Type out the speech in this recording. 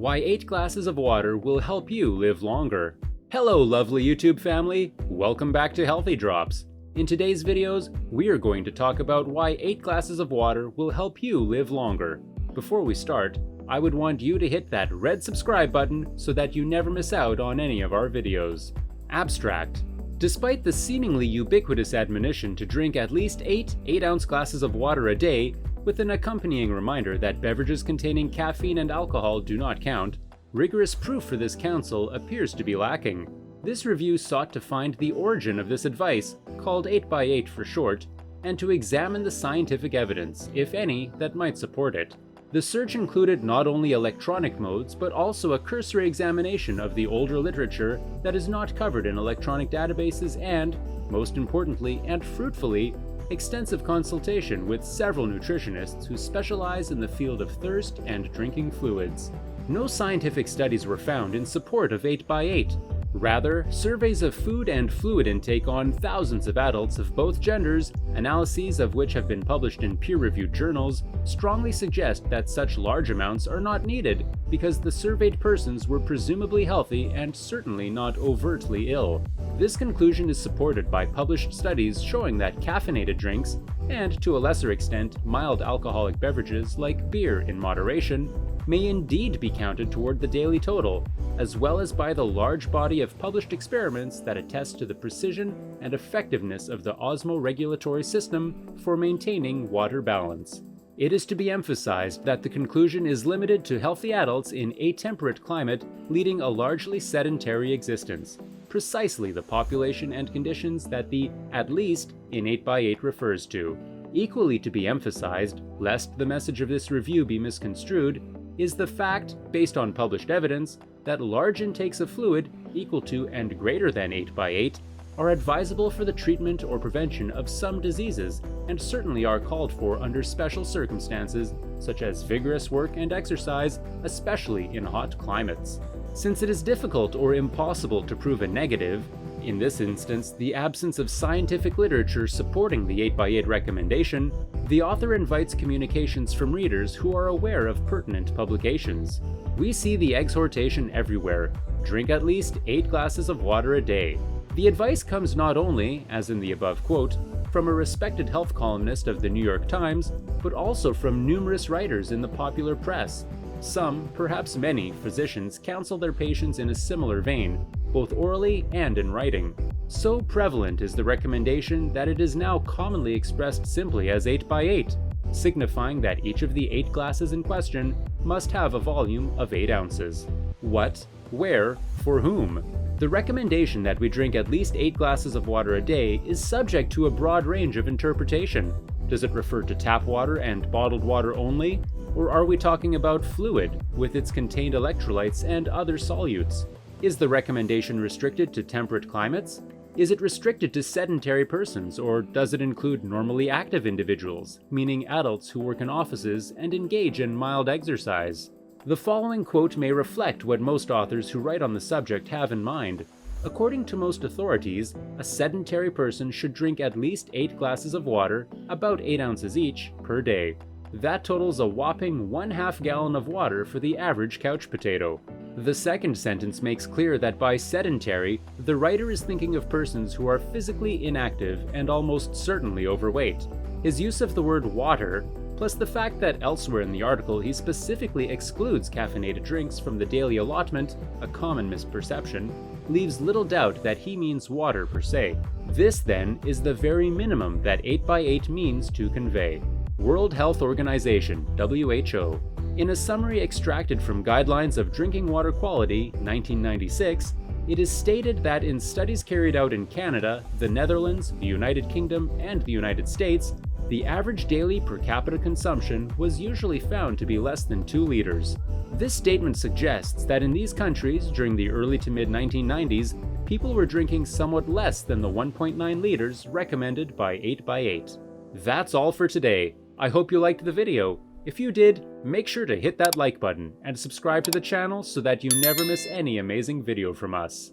Why 8 glasses of water will help you live longer. Hello lovely YouTube family, welcome back to Healthy Drops. In today's videos, we are going to talk about why 8 glasses of water will help you live longer. Before we start, I would want you to hit that red subscribe button so that you never miss out on any of our videos. Abstract. Despite the seemingly ubiquitous admonition to drink at least 8 8-ounce glasses of water a day, with an accompanying reminder that beverages containing caffeine and alcohol do not count, rigorous proof for this counsel appears to be lacking. This review sought to find the origin of this advice, called 8x8 for short, and to examine the scientific evidence, if any, that might support it. The search included not only electronic modes, but also a cursory examination of the older literature that is not covered in electronic databases and, most importantly and fruitfully, extensive consultation with several nutritionists who specialize in the field of thirst and drinking fluids. No scientific studies were found in support of 8x8. Rather, surveys of food and fluid intake on thousands of adults of both genders, analyses of which have been published in peer-reviewed journals, strongly suggest that such large amounts are not needed because the surveyed persons were presumably healthy and certainly not overtly ill. This conclusion is supported by published studies showing that caffeinated drinks, and to a lesser extent mild alcoholic beverages like beer in moderation, may indeed be counted toward the daily total, as well as by the large body of published experiments that attest to the precision and effectiveness of the osmoregulatory system for maintaining water balance. It is to be emphasized that the conclusion is limited to healthy adults in a temperate climate leading a largely sedentary existence, precisely the population and conditions that the "at least" in 8x8 refers to. Equally to be emphasized, lest the message of this review be misconstrued, is the fact, based on published evidence, that large intakes of fluid equal to and greater than 8x8 are advisable for the treatment or prevention of some diseases and certainly are called for under special circumstances such as vigorous work and exercise, especially in hot climates. Since it is difficult or impossible to prove a negative, in this instance the absence of scientific literature supporting the 8x8 recommendation, the author invites communications from readers who are aware of pertinent publications. We see the exhortation everywhere: drink at least 8 glasses of water a day. The advice comes not only, as in the above quote, from a respected health columnist of the New York Times, but also from numerous writers in the popular press. Some, perhaps many, physicians counsel their patients in a similar vein, both orally and in writing. So prevalent is the recommendation that it is now commonly expressed simply as 8x8, signifying that each of the 8 glasses in question must have a volume of 8 ounces. What, where, for whom? The recommendation that we drink at least 8 glasses of water a day is subject to a broad range of interpretation. Does it refer to tap water and bottled water only? Or are we talking about fluid, with its contained electrolytes and other solutes? Is the recommendation restricted to temperate climates? Is it restricted to sedentary persons, or does it include normally active individuals, meaning adults who work in offices and engage in mild exercise? The following quote may reflect what most authors who write on the subject have in mind. According to most authorities, a sedentary person should drink at least 8 glasses of water, about 8 ounces each, per day. That totals a whopping 1/2 gallon of water for the average couch potato. The second sentence makes clear that by sedentary, the writer is thinking of persons who are physically inactive and almost certainly overweight. His use of the word water, plus the fact that elsewhere in the article he specifically excludes caffeinated drinks from the daily allotment, a common misperception, leaves little doubt that he means water per se. This, then, is the very minimum that 8x8 means to convey. World Health Organization, WHO. In a summary extracted from Guidelines of Drinking Water Quality, 1996, it is stated that in studies carried out in Canada, the Netherlands, the United Kingdom, and the United States, the average daily per capita consumption was usually found to be less than 2 liters. This statement suggests that in these countries, during the early to mid-1990s, people were drinking somewhat less than the 1.9 liters recommended by 8x8. That's all for today. I hope you liked the video. If you did, make sure to hit that like button and subscribe to the channel so that you never miss any amazing video from us.